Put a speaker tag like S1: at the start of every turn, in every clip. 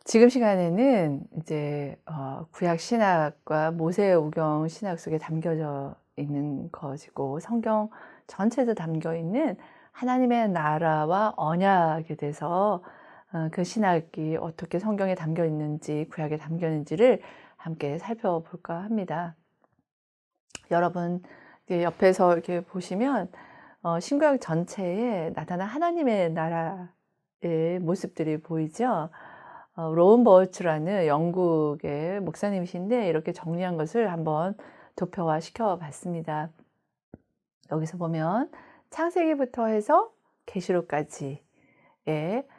S1: 지금 시간에는 이제 구약 신학과 모세오경 신학 속에 담겨져 있는 것이고 성경 전체에도 담겨 있는 하나님의 나라와 언약에 대해서 그 신학이 어떻게 성경에 담겨 있는지 구약에 담겨 있는지를 함께 살펴볼까 합니다. 여러분 옆에서 이렇게 보시면 신구약 전체에 나타난 하나님의 나라의 모습들이 보이죠. 로운 버츠라는 영국의 목사님이신데 이렇게 정리한 것을 한번 도표화 시켜 봤습니다. 여기서 보면 창세기부터 해서 계시록까지의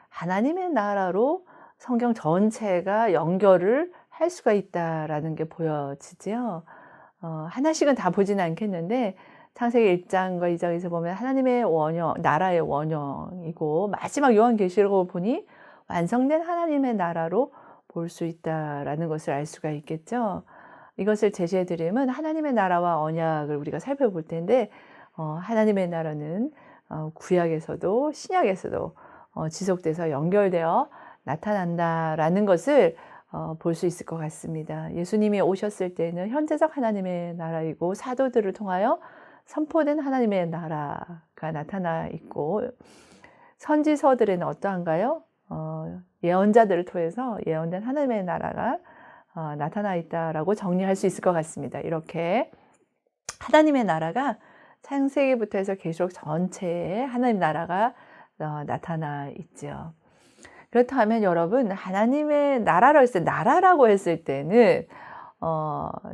S1: 하나님의 나라로 성경 전체가 연결을 할 수가 있다라는 게 보여지지요. 하나씩은 다 보지는 않겠는데 창세기 1장과 2장에서 보면 하나님의 원형, 나라의 원형이고 마지막 요한계시록을 보니 완성된 하나님의 나라로 볼 수 있다라는 것을 알 수가 있겠죠. 이것을 제시해 드리면 하나님의 나라와 언약을 우리가 살펴볼 텐데 하나님의 나라는 구약에서도 신약에서도 지속돼서 연결되어 나타난다라는 것을 볼 수 있을 것 같습니다. 예수님이 오셨을 때는 현재적 하나님의 나라이고 사도들을 통하여 선포된 하나님의 나라가 나타나 있고 선지서들에는 어떠한가요? 예언자들을 통해서 예언된 하나님의 나라가 나타나 있다라고 정리할 수 있을 것 같습니다. 이렇게 하나님의 나라가 창세기부터 해서 계시록 전체에 하나님 나라가 나타나 있죠. 그렇다면 여러분 하나님의 나라라고 했을 때는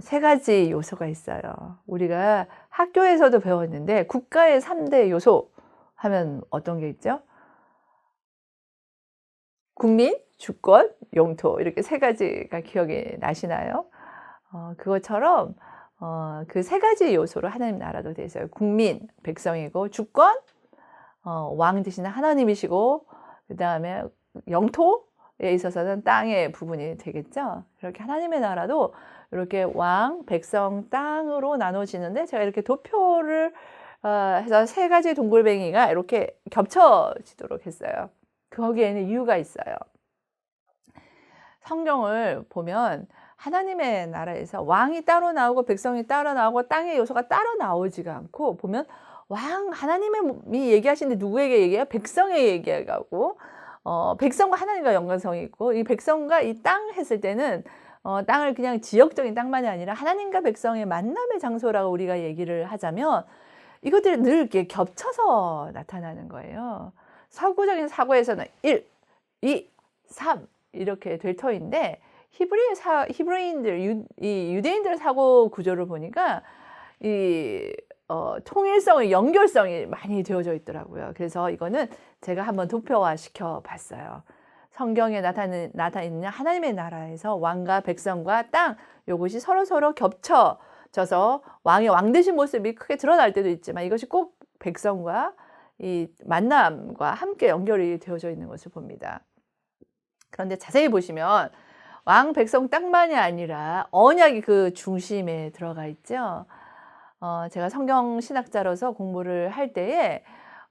S1: 세 가지 요소가 있어요. 우리가 학교에서도 배웠는데 국가의 3대 요소 하면 어떤 게 있죠? 국민, 주권, 영토 이렇게 세 가지가 기억이 나시나요? 그것처럼 그 세 가지 요소로 하나님 나라도 되어 있어요. 국민, 백성이고 주권, 왕 되시는 하나님이시고 그다음에 영토에 있어서는 땅의 부분이 되겠죠. 이렇게 하나님의 나라도 이렇게 왕, 백성, 땅으로 나눠지는데 제가 이렇게 도표를 해서 세 가지 동글뱅이가 이렇게 겹쳐지도록 했어요. 거기에는 이유가 있어요. 성경을 보면 하나님의 나라에서 왕이 따로 나오고 백성이 따로 나오고 땅의 요소가 따로 나오지가 않고 보면 하나님이 얘기하시는데 누구에게 얘기해요? 백성에게 얘기하고 백성과 하나님과 연관성이 있고 이 백성과 이 땅 했을 때는 땅을 그냥 지역적인 땅만이 아니라 하나님과 백성의 만남의 장소라고 우리가 얘기를 하자면 이것들이 늘 이렇게 겹쳐서 나타나는 거예요. 서구적인 사고에서는 1, 2, 3 이렇게 될 터인데 히브리인들, 이 유대인들의 사고 구조를 보니까 이 통일성의 연결성이 많이 되어져 있더라고요. 그래서 이거는 제가 한번 도표화 시켜 봤어요. 성경에 나타 있는 하나님의 나라에서 왕과 백성과 땅 요것이 서로 겹쳐져서 왕의 왕되신 모습이 크게 드러날 때도 있지만 이것이 꼭 백성과 이 만남과 함께 연결이 되어져 있는 것을 봅니다. 그런데 자세히 보시면 왕, 백성, 땅만이 아니라 언약이 그 중심에 들어가 있죠. 제가 성경 신학자로서 공부를 할 때에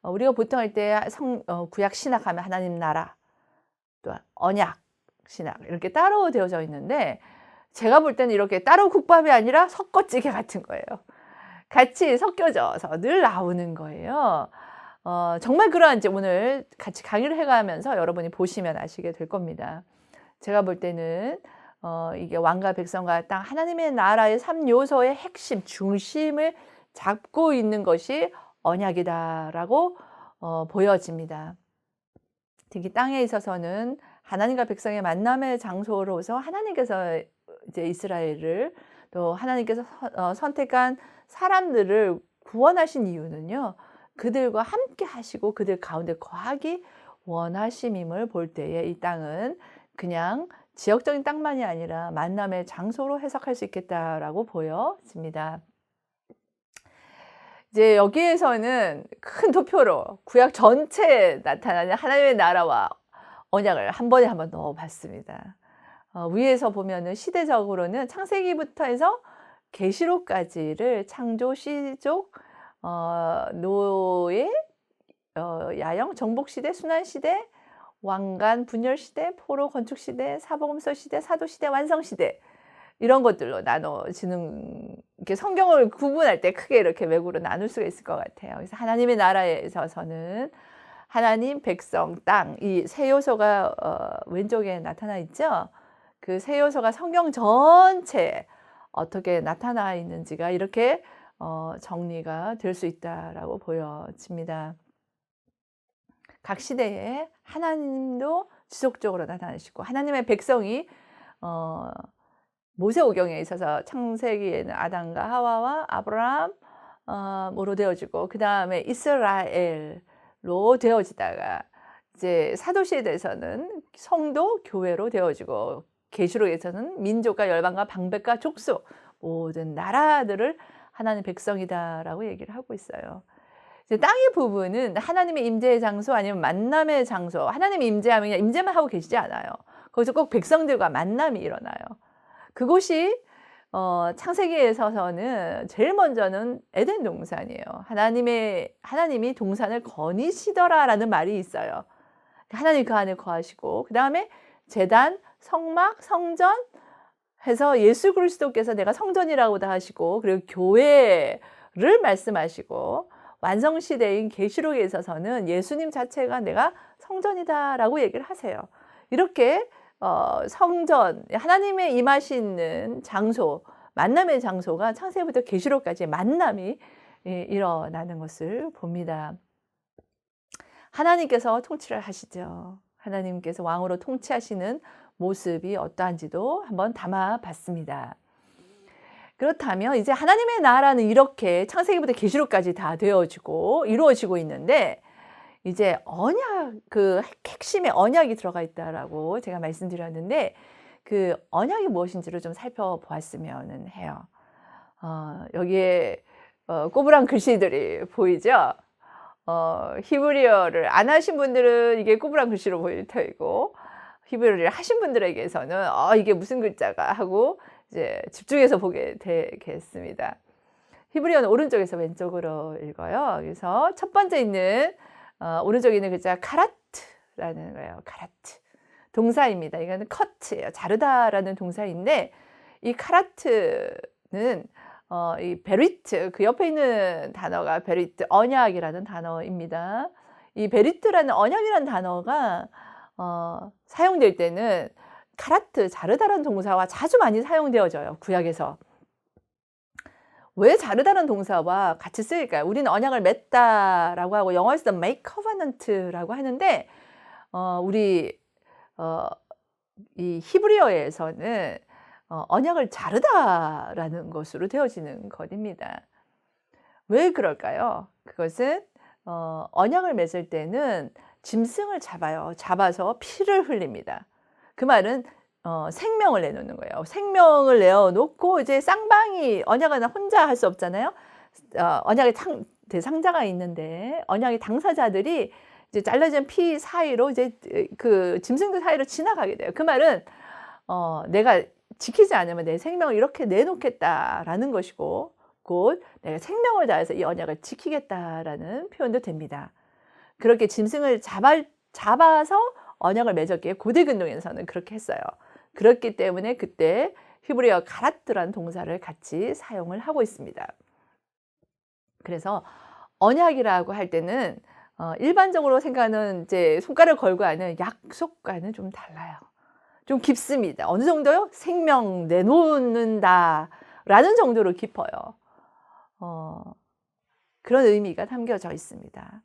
S1: 우리가 보통 할 때 구약 신학하면 하나님 나라, 또 언약 신학 이렇게 따로 되어져 있는데 제가 볼 때는 이렇게 따로 국밥이 아니라 섞어찌개 같은 거예요. 같이 섞여져서 늘 나오는 거예요. 정말 그러한지 오늘 같이 강의를 해가면서 여러분이 보시면 아시게 될 겁니다. 제가 볼 때는 이게 왕과 백성과 땅 하나님의 나라의 3요소의 핵심 중심을 잡고 있는 것이 언약이다라고 보여집니다. 특히 땅에 있어서는 하나님과 백성의 만남의 장소로서 하나님께서 이제 이스라엘을 또 하나님께서 선택한 사람들을 구원하신 이유는요. 그들과 함께 하시고 그들 가운데 거하기 원하심임을 볼 때에 이 땅은 그냥 지역적인 땅만이 아니라 만남의 장소로 해석할 수 있겠다라고 보여집니다. 이제 여기에서는 큰 도표로 구약 전체에 나타나는 하나님의 나라와 언약을 한 번에 한번 넣어 봤습니다. 위에서 보면은 시대적으로는 창세기부터 해서 계시록까지를 창조, 시족, 노예, 야영, 정복시대, 순환시대, 왕관 분열 시대, 포로 건축 시대, 사복음서 시대, 사도 시대, 완성 시대 이런 것들로 나눠지는 이렇게 성경을 구분할 때 크게 이렇게 외국으로 나눌 수가 있을 것 같아요. 그래서 하나님의 나라에 있어서는 하나님, 백성, 땅 이 세 요소가 왼쪽에 나타나 있죠. 그 세 요소가 성경 전체에 어떻게 나타나 있는지가 이렇게 정리가 될 수 있다라고 보여집니다. 각 시대에 하나님도 지속적으로 나타나시고 하나님의 백성이 모세오경에 있어서 창세기에는 아담과 하와와 아브라함으로 되어지고 그 다음에 이스라엘로 되어지다가 이제 사도시대에서는 성도 교회로 되어지고 계시록에서는 민족과 열방과 방백과 족속 모든 나라들을 하나님의 백성이다라고 얘기를 하고 있어요. 이제 땅의 부분은 하나님의 임재의 장소 아니면 만남의 장소. 하나님의 임재하면 그냥 임재만 하고 계시지 않아요. 거기서 꼭 백성들과 만남이 일어나요. 그곳이 창세기에서는 제일 먼저는 에덴 동산이에요. 하나님이 동산을 거니시더라라는 말이 있어요. 하나님 그 안에 거하시고 그 다음에 제단, 성막, 성전 해서 예수 그리스도께서 내가 성전이라고도 하시고 그리고 교회를 말씀하시고 완성시대인 계시록에 있어서는 예수님 자체가 내가 성전이다라고 얘기를 하세요. 이렇게 성전, 하나님의 임하시는 장소, 만남의 장소가 창세기부터 계시록까지 만남이 일어나는 것을 봅니다. 하나님께서 통치를 하시죠. 하나님께서 왕으로 통치하시는 모습이 어떠한지도 한번 담아봤습니다. 그렇다면 이제 하나님의 나라는 이렇게 창세기부터 계시록까지 다 되어지고 이루어지고 있는데 이제 언약, 그 핵심에 언약이 들어가 있다라고 제가 말씀드렸는데 그 언약이 무엇인지를 좀 살펴보았으면 해요. 여기에 꼬부랑 글씨들이 보이죠? 히브리어를 안 하신 분들은 이게 꼬부랑 글씨로 보일 테고 히브리어를 하신 분들에게서는 이게 무슨 글자가 하고 이제 집중해서 보게 되겠습니다. 히브리어는 오른쪽에서 왼쪽으로 읽어요. 그래서 첫 번째 있는 오른쪽에 있는 글자 카라트라는 거예요. 카라트 동사입니다. 이거는 커트예요. 자르다라는 동사인데 이 카라트는 이 베리트 그 옆에 있는 단어가 베리트 언약이라는 단어입니다. 이 베리트라는 언약이라는 단어가 사용될 때는 카라트 자르다라는 동사와 자주 많이 사용되어져요. 구약에서. 왜 자르다는 동사와 같이 쓰일까요? 우리는 언약을 맺다라고 하고 영어에서도 make covenant라고 하는데 우리 이 히브리어에서는 언약을 자르다라는 것으로 되어지는 것입니다. 왜 그럴까요? 그것은 언약을 맺을 때는 짐승을 잡아요. 잡아서 피를 흘립니다. 그 말은 생명을 내놓는 거예요. 생명을 내어놓고 이제 쌍방이 언약은 혼자 할 수 없잖아요. 언약의 대상자가 있는데 언약의 당사자들이 이제 잘라진 피 사이로 이제 그 짐승들 사이로 지나가게 돼요. 그 말은 내가 지키지 않으면 내 생명을 이렇게 내놓겠다라는 것이고 곧 내가 생명을 다해서 이 언약을 지키겠다라는 표현도 됩니다. 그렇게 짐승을 잡아서 언약을 맺었기에 고대근동에서는 그렇게 했어요. 그렇기 때문에 그때 히브리어 가라트라는 동사를 같이 사용을 하고 있습니다. 그래서 언약이라고 할 때는 일반적으로 생각하는 이제 손가락을 걸고 하는 약속과는 좀 달라요. 좀 깊습니다. 어느 정도요? 생명 내놓는다라는 정도로 깊어요. 그런 의미가 담겨져 있습니다.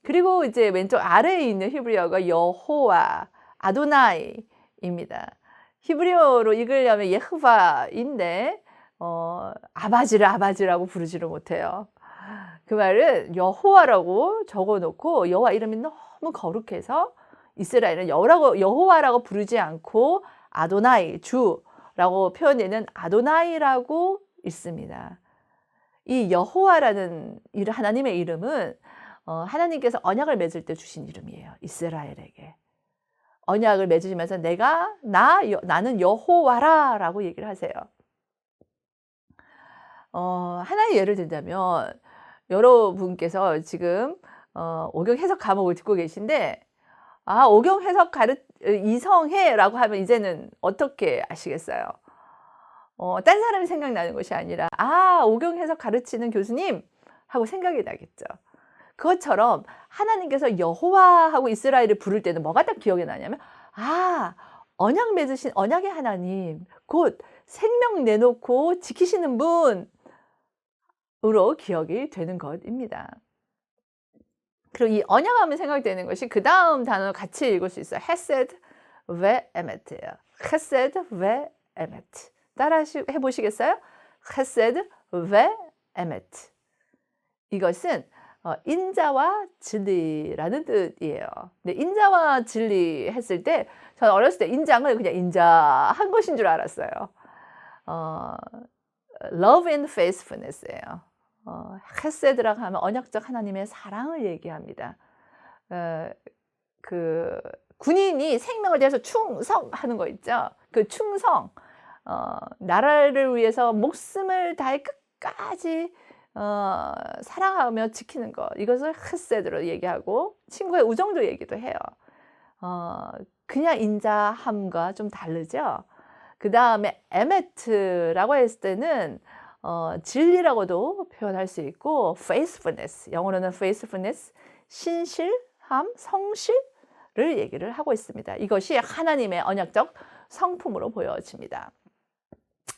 S1: 그리고 이제 왼쪽 아래에 있는 히브리어가 여호와, 아도나이입니다. 히브리어로 읽으려면 예흐바인데 아바지라고 부르지를 못해요. 그 말은 여호와라고 적어놓고 여호와 이름이 너무 거룩해서 이스라엘은 여호와라고 부르지 않고 아도나이, 주라고 표현되는 아도나이라고 있습니다. 이 여호와라는 하나님의 이름은 하나님께서 언약을 맺을 때 주신 이름이에요. 이스라엘에게. 언약을 맺으시면서 나는 여호와라라고 얘기를 하세요. 하나의 예를 들자면 여러분께서 지금 오경 해석 과목을 듣고 계신데 오경 해석 이성해라고 하면 이제는 어떻게 아시겠어요? 딴 사람이 생각나는 것이 아니라 오경 해석 가르치는 교수님 하고 생각이 나겠죠. 그것처럼 하나님께서 여호와하고 이스라엘을 부를 때는 뭐가 딱 기억이 나냐면 언약 맺으신 언약의 하나님, 곧 생명 내놓고 지키시는 분으로 기억이 되는 것입니다. 그리고 이 언약하면 생각되는 것이 그 다음 단어 같이 읽을 수 있어요. 헤세드 웨 에메트예요. 헤세드 웨 에메트. 따라 해보시겠어요? 헤세드 웨 에메트. 이것은 인자와 진리라는 뜻이에요. 근데 인자와 진리 했을 때 저는 어렸을 때 인장을 그냥 인자한 것인 줄 알았어요. love and faithfulness예요. 헤세드라고 하면 언약적 하나님의 사랑을 얘기합니다. 그 군인이 생명을 대해서 충성하는 거 있죠. 그 충성, 나라를 위해서 목숨을 다해 끝까지 사랑하며 지키는 것, 이것을 헤세드로 얘기하고 친구의 우정도 얘기도 해요. 그냥 인자함과 좀 다르죠. 그 다음에 에메트라고 했을 때는 진리라고도 표현할 수 있고 faithfulness, 영어로는 faithfulness, 신실함, 성실을 얘기를 하고 있습니다. 이것이 하나님의 언약적 성품으로 보여집니다.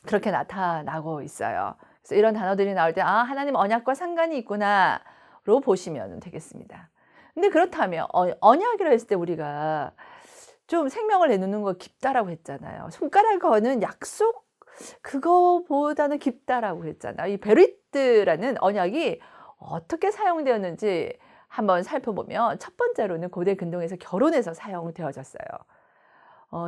S1: 그렇게 나타나고 있어요. 그래서 이런 단어들이 나올 때 하나님 언약과 상관이 있구나로 보시면 되겠습니다. 근데 그렇다면 언약이라 했을 때 우리가 좀 생명을 내놓는 거 깊다라고 했잖아요. 손가락 거는 약속, 그거보다는 깊다라고 했잖아요. 이 베리트라는 언약이 어떻게 사용되었는지 한번 살펴보면 첫 번째로는 고대 근동에서 결혼해서 사용되어졌어요.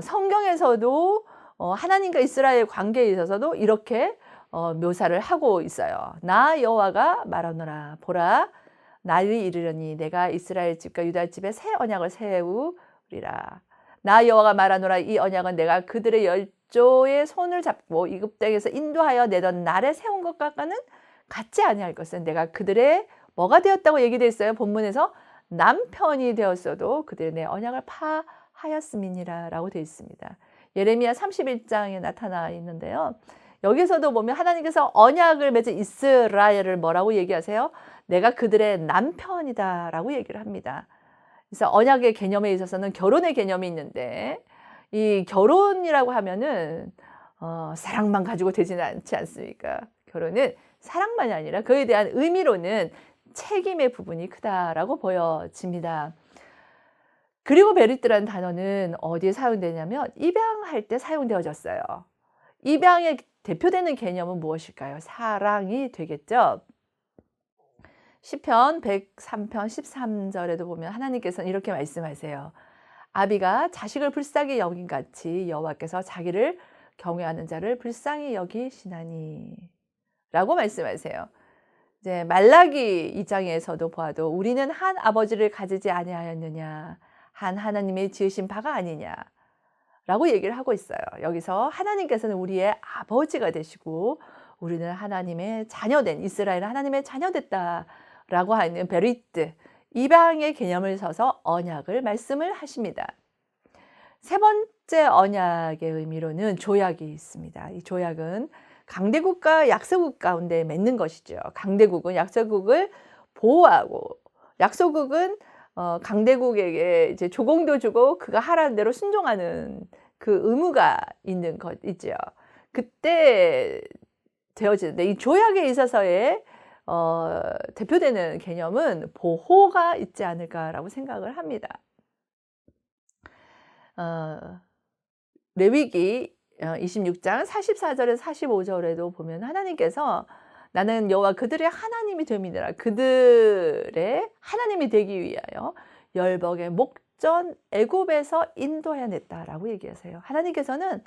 S1: 성경에서도 하나님과 이스라엘 관계에 있어서도 이렇게 묘사를 하고 있어요. 나 여호와가 말하노라, 보라 날이 이르려니 내가 이스라엘 집과 유다 집에 새 언약을 세우리라. 나 여호와가 말하노라, 이 언약은 내가 그들의 열조의 손을 잡고 이굽 땅에서 인도하여 내던 날에 세운 것과는 같지 아니할 것은 내가 그들의 뭐가 되었다고 얘기되어 있어요. 본문에서 남편이 되었어도 그들의 내 언약을 파하였음이니라 라고 되어 있습니다. 예레미야 31장에 나타나 있는데요. 여기서도 보면 하나님께서 언약을 맺은 이스라엘을 뭐라고 얘기하세요? 내가 그들의 남편이다 라고 얘기를 합니다. 그래서 언약의 개념에 있어서는 결혼의 개념이 있는데 이 결혼이라고 하면은 사랑만 가지고 되지는 않지 않습니까? 결혼은 사랑만이 아니라 그에 대한 의미로는 책임의 부분이 크다라고 보여집니다. 그리고 베리트라는 단어는 어디에 사용되냐면 입양할 때 사용되어졌어요. 입양의 대표되는 개념은 무엇일까요? 사랑이 되겠죠. 시편 103편 13절에도 보면 하나님께서는 이렇게 말씀하세요. 아비가 자식을 불쌍히 여긴 같이 여호와께서 자기를 경외하는 자를 불쌍히 여기시나니 라고 말씀하세요. 이제 말라기 2장에서도 보아도 우리는 한 아버지를 가지지 아니하였느냐, 한 하나님의 지으신 바가 아니냐 라고 얘기를 하고 있어요. 여기서 하나님께서는 우리의 아버지가 되시고 우리는 하나님의 자녀된, 이스라엘은 하나님의 자녀됐다라고 하는 베리트, 입양의 개념을 써서 언약을 말씀을 하십니다. 세 번째 언약의 의미로는 조약이 있습니다. 이 조약은 강대국과 약소국 가운데 맺는 것이죠. 강대국은 약소국을 보호하고 약소국은 강대국에게 이제 조공도 주고 그가 하라는 대로 순종하는 그 의무가 있는 것이죠. 그때 되어지는데 이 조약에 있어서의 대표되는 개념은 보호가 있지 않을까라고 생각을 합니다. 레위기 26장 44절에서 45절에도 보면 하나님께서 나는 여호와 그들의 하나님이 됨이니라. 그들의 하나님이 되기 위하여 열복의 목전 애굽에서 인도하여 냈다라고 얘기하세요. 하나님께서는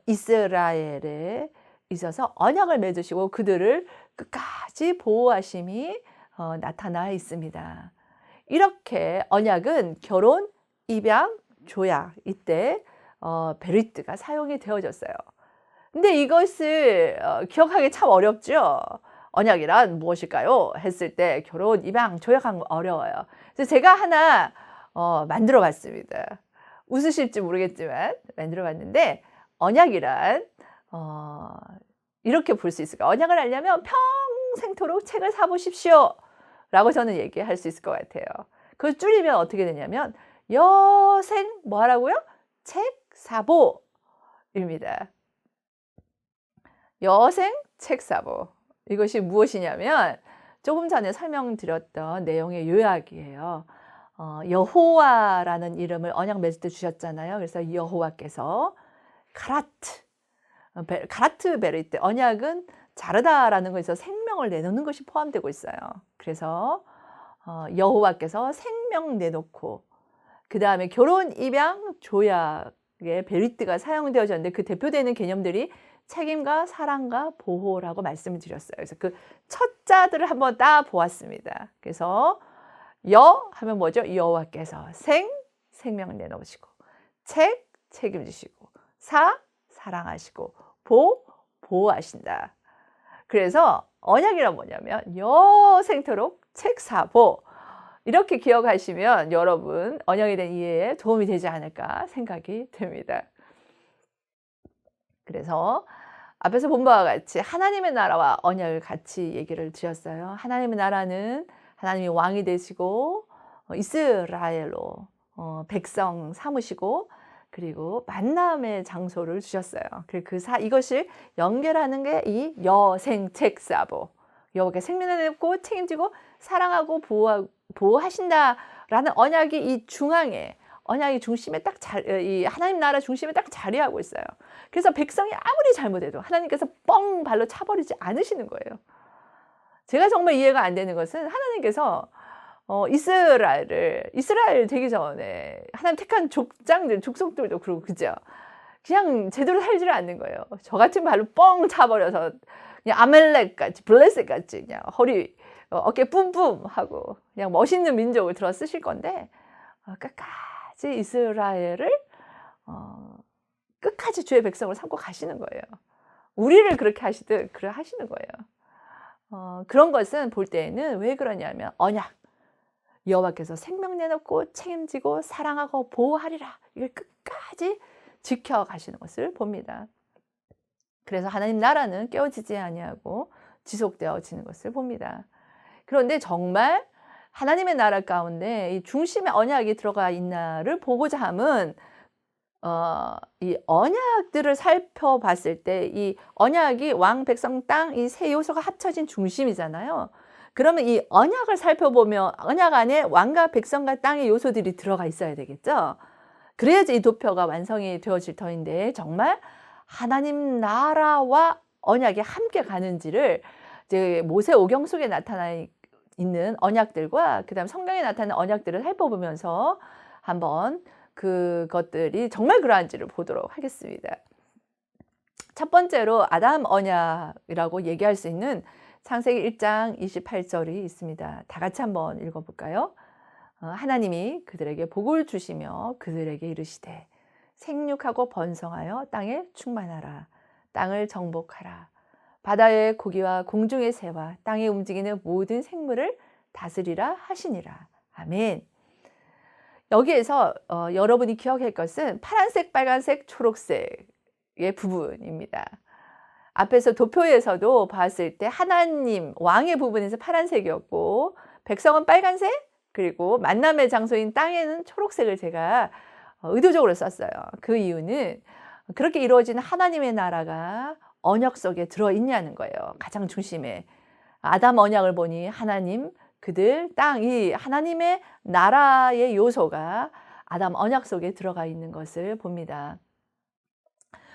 S1: 이스라엘에 있어서 언약을 맺으시고 그들을 끝까지 보호하심이 나타나 있습니다. 이렇게 언약은 결혼, 입양, 조약 이때 베리트가 사용이 되어졌어요. 근데 이것을 기억하기 참 어렵죠. 언약이란 무엇일까요? 했을 때 결혼, 입양, 조약한 거 어려워요. 그래서 제가 하나 만들어 봤습니다. 웃으실지 모르겠지만 만들어 봤는데 언약이란 이렇게 볼 수 있을까요? 언약을 알려면 평생토록 책을 사 보십시오 라고 저는 얘기할 수 있을 것 같아요. 그걸 줄이면 어떻게 되냐면 여생 뭐 하라고요? 책 사보입니다. 여생 책 사보. 이것이 무엇이냐면 조금 전에 설명드렸던 내용의 요약이에요. 여호와라는 이름을 언약 맺을 때 주셨잖아요. 그래서 여호와께서 가라트 베리트, 언약은 자르다라는 것에서 생명을 내놓는 것이 포함되고 있어요. 그래서 여호와께서 생명 내놓고, 그 다음에 결혼, 입양, 조약에 베리트가 사용되어졌는데 그 대표되는 개념들이 책임과 사랑과 보호라고 말씀을 드렸어요. 그래서 그 첫 자들을 한번 따 보았습니다. 그래서 여 하면 뭐죠? 여호와께서 생명 내놓으시고, 책임지시고, 사랑하시고, 보호하신다. 그래서 언약이란 뭐냐면 여생토록 책 사보. 이렇게 기억하시면 여러분 언약에 대한 이해에 도움이 되지 않을까 생각이 듭니다. 그래서 앞에서 본 바와 같이 하나님의 나라와 언약을 같이 얘기를 드렸어요. 하나님의 나라는 하나님이 왕이 되시고 이스라엘로 백성 삼으시고, 그리고 만남의 장소를 주셨어요. 이것을 연결하는 게 이 여생책사보. 여호와께 생명을 내놓고 책임지고 사랑하고 보호하신다라는 언약이 이 중앙에, 언약이 중심에 이 하나님 나라 중심에 딱 자리하고 있어요. 그래서 백성이 아무리 잘못해도 하나님께서 뻥 발로 차버리지 않으시는 거예요. 제가 정말 이해가 안 되는 것은 하나님께서 이스라엘 되기 전에 하나님 택한 족속들도 그러고, 그죠? 그냥 제대로 살지를 않는 거예요. 저 같은 발로 뻥 차버려서 그냥 아멜렉같이, 블레셋같이 그냥 허리 어깨 뿜뿜 하고 그냥 멋있는 민족을 들어 쓰실 건데, 끝까지 이스라엘을 끝까지 주의 백성을 삼고 가시는 거예요. 우리를 그렇게 하시듯 그래 하시는 거예요. 그런 것은 볼 때에는 왜 그러냐면 언약, 여호와께서 생명 내놓고 책임지고 사랑하고 보호하리라, 이걸 끝까지 지켜가시는 것을 봅니다. 그래서 하나님 나라는 깨어지지 아니하고 지속되어지는 것을 봅니다. 그런데 정말 하나님의 나라 가운데 이 중심에 언약이 들어가 있나를 보고자 함은 이 언약들을 살펴봤을 때 이 언약이 왕, 백성, 땅, 이 세 요소가 합쳐진 중심이잖아요. 그러면 이 언약을 살펴보면 언약 안에 왕과 백성과 땅의 요소들이 들어가 있어야 되겠죠. 그래야지 이 도표가 완성이 되어질 터인데, 정말 하나님 나라와 언약이 함께 가는지를 이제 모세 오경 속에 나타나 있는 언약들과 그다음 성경에 나타나는 언약들을 살펴보면서 한번 그것들이 정말 그러한지를 보도록 하겠습니다. 첫 번째로 아담 언약이라고 얘기할 수 있는 창세기 1장 28절이 있습니다. 다 같이 한번 읽어볼까요? 하나님이 그들에게 복을 주시며 그들에게 이르시되 생육하고 번성하여 땅에 충만하라. 땅을 정복하라. 바다의 고기와 공중의 새와 땅에 움직이는 모든 생물을 다스리라 하시니라. 아멘. 여기에서 여러분이 기억할 것은 파란색, 빨간색, 초록색의 부분입니다. 앞에서 도표에서도 봤을 때 하나님, 왕의 부분에서 파란색이었고 백성은 빨간색, 그리고 만남의 장소인 땅에는 초록색을 제가 의도적으로 썼어요. 그 이유는 그렇게 이루어진 하나님의 나라가 언약 속에 들어있냐는 거예요. 가장 중심에. 아담 언약을 보니 하나님, 그들, 땅, 이 하나님의 나라의 요소가 아담 언약 속에 들어가 있는 것을 봅니다.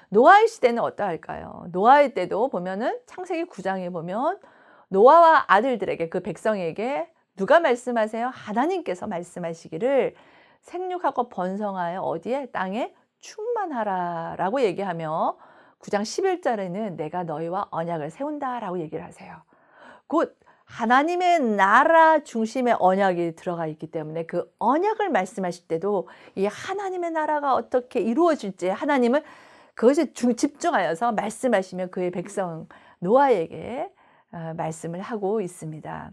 S1: 노아의 시대는 어떠할까요? 노아의 때도 보면은 창세기 9장에 보면 노아와 아들들에게, 그 백성에게 누가 말씀하세요? 하나님께서 말씀하시기를 생육하고 번성하여 어디에? 땅에 충만하라 라고 얘기하며 9장 11절에는 내가 너희와 언약을 세운다 라고 얘기를 하세요. 곧 하나님의 나라 중심에 언약이 들어가 있기 때문에 그 언약을 말씀하실 때도 이 하나님의 나라가 어떻게 이루어질지 하나님은 그것에 집중하여서 말씀하시며 그의 백성 노아에게 말씀을 하고 있습니다.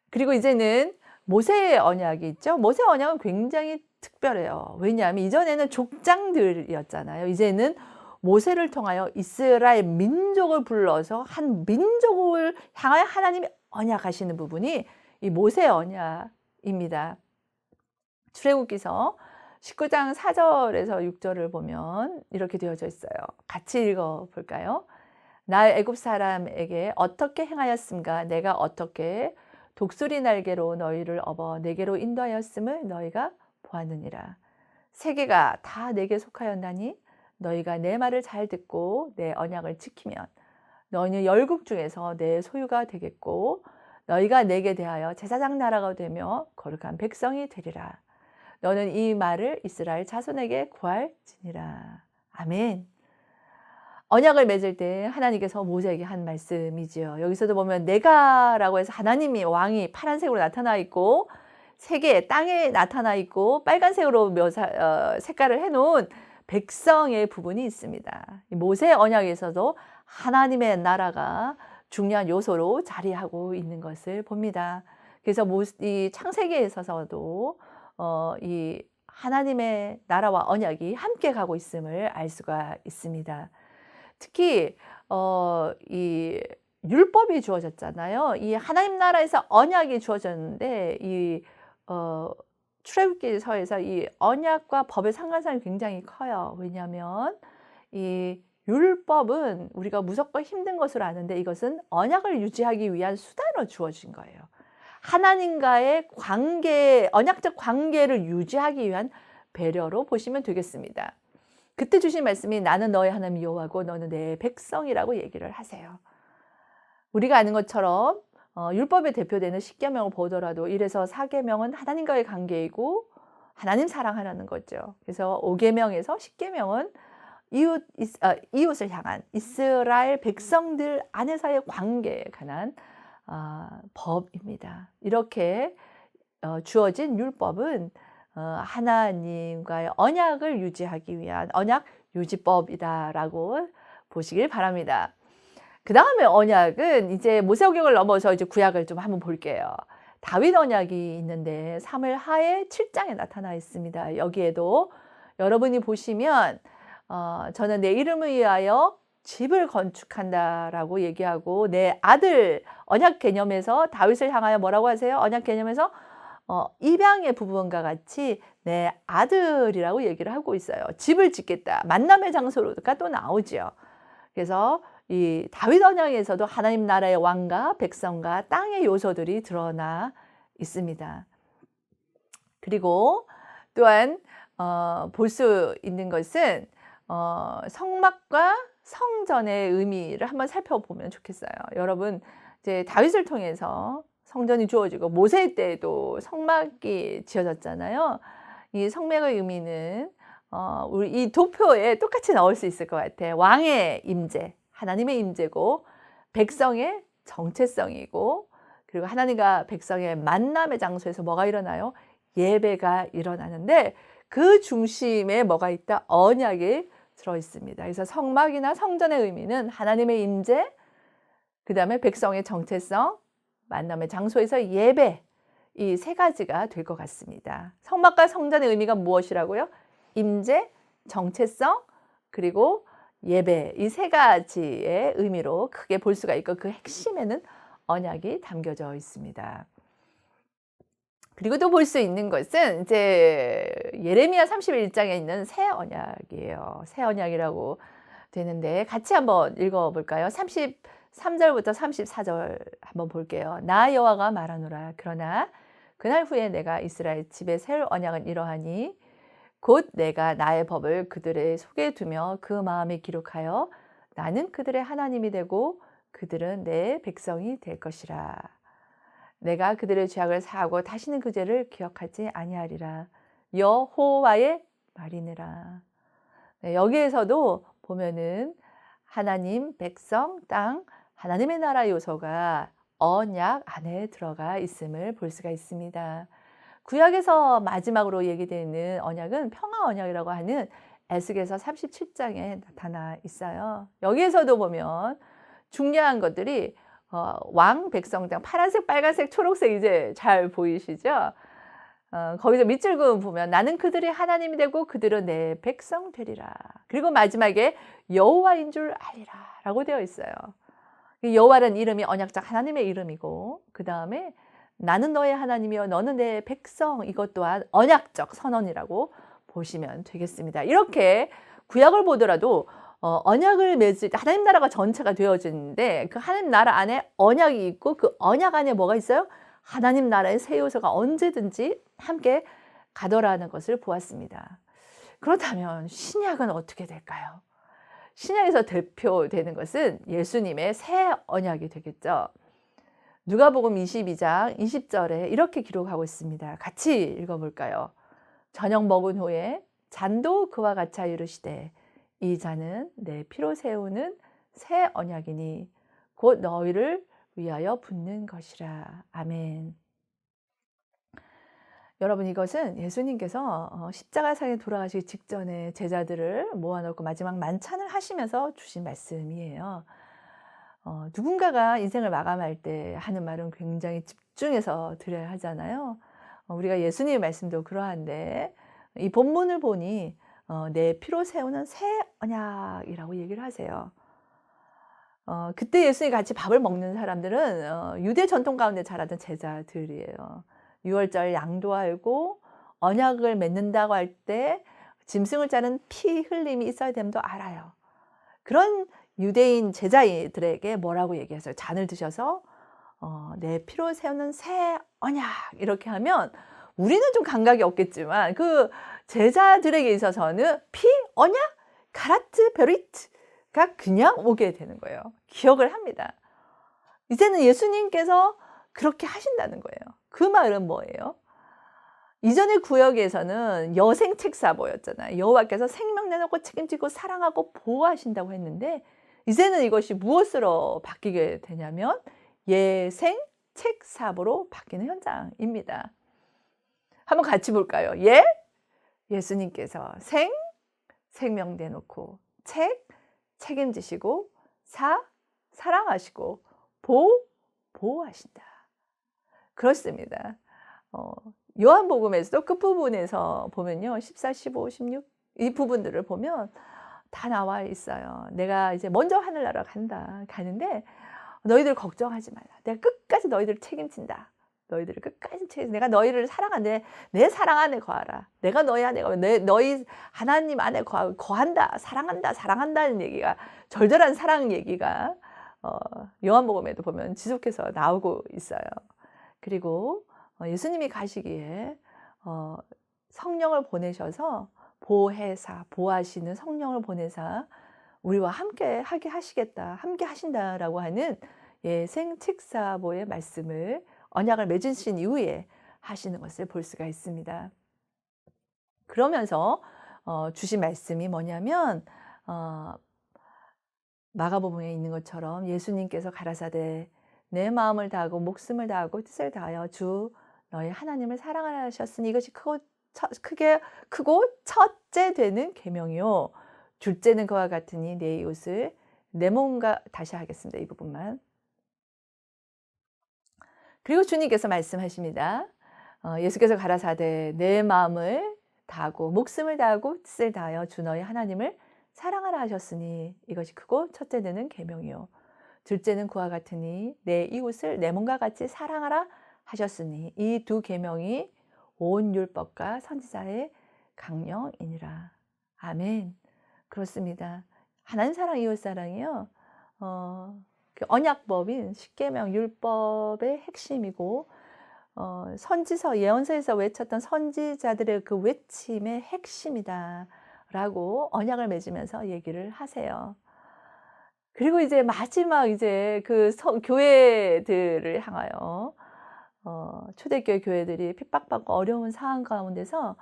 S1: 그리고 이제는 모세의 언약이 있죠. 모세의 언약은 굉장히 특별해요. 왜냐하면 이전에는 족장들이었잖아요. 이제는 모세를 통하여 이스라엘 민족을 불러서 한 민족을 향하여 하나님이 언약하시는 부분이 이 모세의 언약입니다. 출애굽기서 19장 4절에서 6절을 보면 이렇게 되어져 있어요. 같이 읽어 볼까요? 나 애굽 사람에게 어떻게 행하였음가? 내가 어떻게 독수리 날개로 너희를 업어 내게로 인도하였음을 너희가 보았느니라. 세계가 다 내게 속하였나니 너희가 내 말을 잘 듣고 내 언약을 지키면 너희는 열국 중에서 내 소유가 되겠고 너희가 내게 대하여 제사장 나라가 되며 거룩한 백성이 되리라. 너는 이 말을 이스라엘 자손에게 구할지니라. 아멘. 언약을 맺을 때 하나님께서 모세에게 한 말씀이지요. 여기서도 보면 내가라고 해서 하나님이 왕이 파란색으로 나타나 있고 세계 땅에 나타나 있고 빨간색으로 색깔을 해놓은 백성의 부분이 있습니다. 모세의 언약에서도 하나님의 나라가 중요한 요소로 자리하고 있는 것을 봅니다. 그래서 이 창세기에 있어서도 이 하나님의 나라와 언약이 함께 가고 있음을 알 수가 있습니다. 특히 이 율법이 주어졌잖아요. 이 하나님 나라에서 언약이 주어졌는데 이 출애굽기서에서 이 언약과 법의 상관성이 굉장히 커요. 왜냐하면 이 율법은 우리가 무섭고 힘든 것으로 아는데 이것은 언약을 유지하기 위한 수단으로 주어진 거예요. 하나님과의 관계, 언약적 관계를 유지하기 위한 배려로 보시면 되겠습니다. 그때 주신 말씀이 나는 너의 하나님 여호와고 너는 내 백성이라고 얘기를 하세요. 우리가 아는 것처럼 율법에 대표되는 10계명을 보더라도 1에서 4계명은 하나님과의 관계이고 하나님 사랑하라는 거죠. 그래서 5계명에서 10계명은 이웃을 향한 이스라엘 백성들 안에서의 관계에 관한 법입니다. 이렇게 주어진 율법은 하나님과의 언약을 유지하기 위한 언약 유지법이다라고 보시길 바랍니다. 그 다음에 언약은 이제 모세오경을 넘어서 이제 구약을 좀 한번 볼게요. 다윗 언약이 있는데 사무엘 하에 7장에 나타나 있습니다. 여기에도 여러분이 보시면 저는 내 이름을 위하여 집을 건축한다라고 얘기하고 내 아들 언약 개념에서 다윗을 향하여 뭐라고 하세요? 언약 개념에서 입양의 부분과 같이 내 아들이라고 얘기를 하고 있어요. 집을 짓겠다. 만남의 장소가 또 나오죠. 그래서 이 다윗 언약에서도 하나님 나라의 왕과 백성과 땅의 요소들이 드러나 있습니다. 그리고 또한 볼 수 있는 것은 성막과 성전의 의미를 한번 살펴보면 좋겠어요. 여러분 이제 다윗을 통해서 성전이 주어지고 모세 때에도 성막이 지어졌잖아요. 이 성막의 의미는 우리 이 도표에 똑같이 나올 수 있을 것 같아요. 왕의 임재, 하나님의 임재고 백성의 정체성이고 그리고 하나님과 백성의 만남의 장소에서 뭐가 일어나요? 예배가 일어나는데 그 중심에 뭐가 있다? 언약이 들어 있습니다. 그래서 성막이나 성전의 의미는 하나님의 임재, 그 다음에 백성의 정체성, 만남의 장소에서 예배, 이 세 가지가 될 것 같습니다. 성막과 성전의 의미가 무엇이라고요? 임재, 정체성, 그리고 예배, 이 세 가지의 의미로 크게 볼 수가 있고 그 핵심에는 언약이 담겨져 있습니다. 그리고 또 볼 수 있는 것은 이제 예레미야 31장에 있는 새 언약이에요. 새 언약이라고 되는데 같이 한번 읽어볼까요? 33절부터 34절 한번 볼게요. 나 여호와가 말하노라. 그러나 그날 후에 내가 이스라엘 집에 세울 언약은 이러하니 곧 내가 나의 법을 그들의 속에 두며 그 마음에 기록하여 나는 그들의 하나님이 되고 그들은 내 백성이 될 것이라. 내가 그들의 죄악을 사하고 다시는 그 죄를 기억하지 아니하리라. 여호와의 말이니라. 네, 여기에서도 보면은 하나님, 백성, 땅, 하나님의 나라 요소가 언약 안에 들어가 있음을 볼 수가 있습니다. 구약에서 마지막으로 얘기되는 언약은 평화 언약이라고 하는 에스겔서 37장에 나타나 있어요. 여기에서도 보면 중요한 것들이 왕 백성장 파란색, 빨간색, 초록색 이제 잘 보이시죠? 거기서 밑줄 그음 보면 나는 그들의 하나님이 되고 그들은 내 백성 되리라. 그리고 마지막에 여호와인 줄 알리라라고 되어 있어요. 여호와라는 이름이 언약적 하나님의 이름이고 그다음에 나는 너의 하나님이요 너는 내 백성 이것 또한 언약적 선언이라고 보시면 되겠습니다. 이렇게 구약을 보더라도 언약을 맺을 때 하나님 나라가 전체가 되어지는데 그 하나님 나라 안에 언약이 있고 그 언약 안에 뭐가 있어요? 하나님 나라의 새 요소가 언제든지 함께 가더라는 것을 보았습니다. 그렇다면 신약은 어떻게 될까요? 신약에서 대표되는 것은 예수님의 새 언약이 되겠죠. 누가복음 22장 20절에 이렇게 기록하고 있습니다. 같이 읽어볼까요? 저녁 먹은 후에 잔도 그와 같이 이르시되 이 잔은 내 피로 세우는 새 언약이니 곧 너희를 위하여 붓는 것이라. 아멘. 여러분 이것은 예수님께서 십자가상에 돌아가시기 직전에 제자들을 모아놓고 마지막 만찬을 하시면서 주신 말씀이에요. 누군가가 인생을 마감할 때 하는 말은 굉장히 집중해서 드려야 하잖아요. 우리가 예수님의 말씀도 그러한데 이 본문을 보니 내 피로 세우는 새 언약이라고 얘기를 하세요. 그때 예수님이 같이 밥을 먹는 사람들은 유대 전통 가운데 자라던 제자들이에요. 유월절 양도 알고 언약을 맺는다고 할 때 짐승을 짜는 피 흘림이 있어야 됨도 알아요. 그런 유대인 제자들에게 뭐라고 얘기했어요? 잔을 드셔서 내 피로 세우는 새 언약 이렇게 하면 우리는 좀 감각이 없겠지만 그 제자들에게 있어서는 피, 언약, 가라트, 베리트가 그냥 오게 되는 거예요. 기억을 합니다. 이제는 예수님께서 그렇게 하신다는 거예요. 그 말은 뭐예요? 이전의 구역에서는 여생 책사보였잖아요. 여호와께서 생명 내놓고 책임지고 사랑하고 보호하신다고 했는데 이제는 이것이 무엇으로 바뀌게 되냐면 예생 책사보로 바뀌는 현장입니다. 한번 같이 볼까요? 예수님께서 생명 내놓고 책임지시고 사랑하시고 보호하신다. 그렇습니다. 요한복음에서도 끝부분에서 보면요. 14, 15, 16 이 부분들을 보면 다 나와 있어요. 내가 이제 먼저 하늘나라 가는데 너희들 걱정하지 말라. 내가 끝까지 너희들을 책임진다. 너희들을 끝까지 책임진다. 내가 너희를 사랑하는데 내 사랑 안에 거하라. 내가 너희 안에 거하면 너희 하나님 안에 거한다. 사랑한다는 얘기가 절절한 사랑 얘기가 요한복음에도 보면 지속해서 나오고 있어요. 그리고 예수님이 가시기에 성령을 보내셔서 보호하시는 성령을 보내사 우리와 함께 하게 하시겠다, 함께 하신다라고 하는 예생 책사보의 말씀을 언약을 맺으신 이후에 하시는 것을 볼 수가 있습니다. 그러면서 주신 말씀이 뭐냐면 마가복음에 있는 것처럼 예수님께서 가라사대 내 마음을 다하고 목숨을 다하고 뜻을 다하여 주 너의 하나님을 사랑하셨으니 이것이 크고 첫째 되는 계명이요 둘째는 그와 같으니 내 이웃을 내 몸과 다시 하겠습니다. 이 부분만. 그리고 주님께서 말씀하십니다. 예수께서 가라사대 내 마음을 다하고 목숨을 다하고 뜻을 다하여 주 너의 하나님을 사랑하라 하셨으니 이것이 크고 첫째 되는 계명이요 둘째는 그와 같으니 내 이웃을 내 몸과 같이 사랑하라 하셨으니 이 두 계명이 온 율법과 선지자의 강령이니라. 아멘. 그렇습니다. 하나님 사랑 이웃 사랑이요. 그 언약법인 십계명 율법의 핵심이고 선지서 예언서에서 외쳤던 선지자들의 그 외침의 핵심이다라고 언약을 맺으면서 얘기를 하세요. 그리고 이제 마지막 이제 그 교회들을 향하여 초대교회 교회들이 핍박받고 어려운 상황 가운데서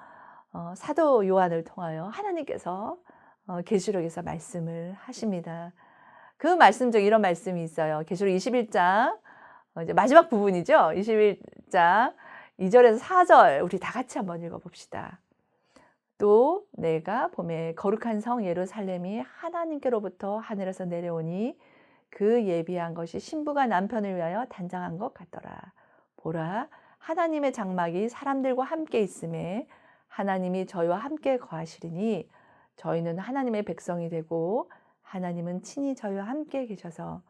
S1: 사도 요한을 통하여 하나님께서 계시록에서 말씀을 하십니다. 그 말씀 중 이런 말씀이 있어요. 계시록 21장 이제 마지막 부분이죠. 21장 2절에서 4절 우리 다 같이 한번 읽어봅시다. 또 내가 봄에 거룩한 성 예루살렘이 하나님께로부터 하늘에서 내려오니 그 예비한 것이 신부가 남편을 위하여 단장한 것 같더라. 보라, 하나님의 장막이 사람들과 함께 있음에 하나님이 저희와 함께 거하시리니 저희는 하나님의 백성이 되고 하나님은 친히 저희와 함께 계셔서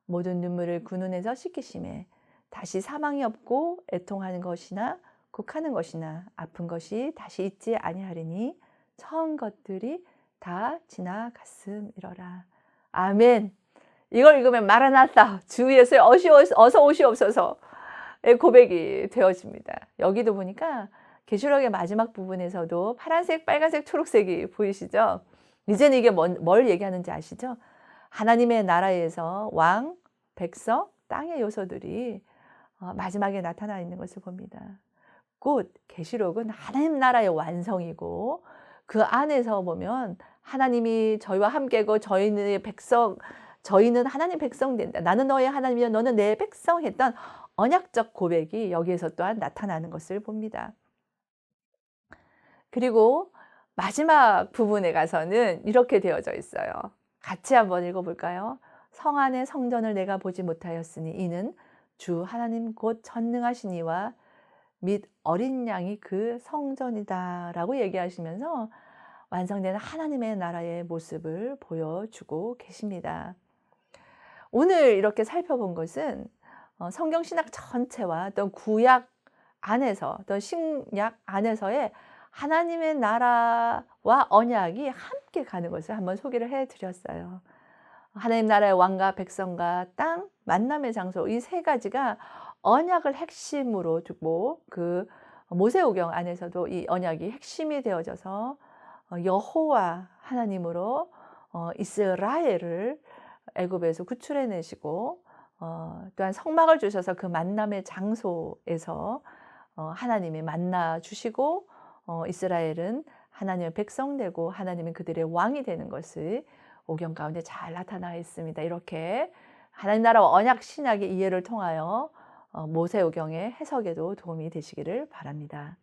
S1: 모든 눈물을 그 눈에서 씻기심에 다시 사망이 없고 애통하는 것이나 곡하는 것이나 아픈 것이 다시 있지 아니하리니 처음 것들이 다 지나갔음이러라. 아멘. 이걸 읽으면 마라나타 주 예수의 어서 오시옵소서의 고백이 되어집니다. 여기도 보니까 계시록의 마지막 부분에서도 파란색, 빨간색, 초록색이 보이시죠? 이제는 이게 뭘 얘기하는지 아시죠? 하나님의 나라에서 왕, 백성, 땅의 요소들이 마지막에 나타나 있는 것을 봅니다. 곧 계시록은 하나님 나라의 완성이고 그 안에서 보면 하나님이 저희와 함께고 저희는 하나님 백성 된다. 나는 너의 하나님이여 너는 내 백성 했던 언약적 고백이 여기에서 또한 나타나는 것을 봅니다. 그리고 마지막 부분에 가서는 이렇게 되어져 있어요. 같이 한번 읽어볼까요? 성 안의 성전을 내가 보지 못하였으니 이는 주 하나님 곧 전능하신 이와 및 어린 양이 그 성전이다 라고 얘기하시면서 완성되는 하나님의 나라의 모습을 보여주고 계십니다. 오늘 이렇게 살펴본 것은 성경 신학 전체와 또 구약 안에서 또 신약 안에서의 하나님의 나라와 언약이 함께 가는 것을 한번 소개를 해드렸어요. 하나님 나라의 왕과 백성과 땅, 만남의 장소 이 세 가지가 언약을 핵심으로 두고 그 모세오경 안에서도 이 언약이 핵심이 되어져서 여호와 하나님으로 이스라엘을 애굽에서 구출해내시고 또한 성막을 주셔서 그 만남의 장소에서 하나님이 만나 주시고 이스라엘은 하나님의 백성 되고 하나님은 그들의 왕이 되는 것을 오경 가운데 잘 나타나 있습니다. 이렇게 하나님 나라와 언약 신약의 이해를 통하여 모세오경의 해석에도 도움이 되시기를 바랍니다.